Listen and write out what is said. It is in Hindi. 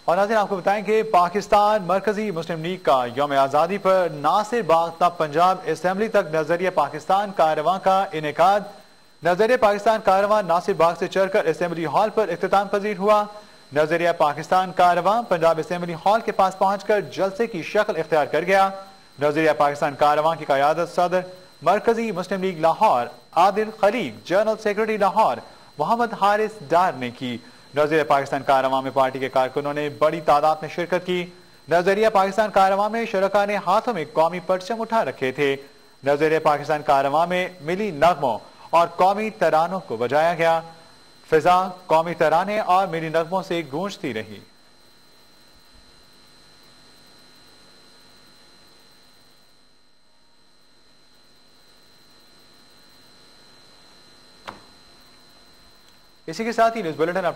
और नाज़रीन आपको बताएं कि पाकिस्तान मरकजी मुस्लिम लीग का यौम आज़ादी पर नासिर बाग ता पंजाब असम्बली तक नजरिया पाकिस्तान कारवां का इनेकाद। नजरिया पाकिस्तान कारवां नासिर बाग से चढ़कर असम्बली हॉल पर इख्तिताम पजीर हुआ। नजरिया पाकिस्तान कारवां पंजाब असम्बली हॉल के पास पहुंचकर जलसे की शक्ल इख्तियार कर गया। नजरिया पाकिस्तान कारवां की क़यादत सदर मरकजी मुस्लिम लीग लाहौर आदिल खलीक, जनरल सेक्रेटरी लाहौर मोहम्मद हारिस डार ने की। नजरिया पाकिस्तान कारवां में पार्टी के कारकुनों ने बड़ी तादाद में शिरकत की। नजरिया पाकिस्तान कारवां में शुरका ने हाथों में कौमी परचम उठा रखे थे। नजरिया पाकिस्तान कारवां में मिली नगमों और कौमी तरानों को बजाया गया। फिजा कौमी तराने और मिली नगमों से गूंजती रही। इसी के साथ ही न्यूज बुलेटिन अपने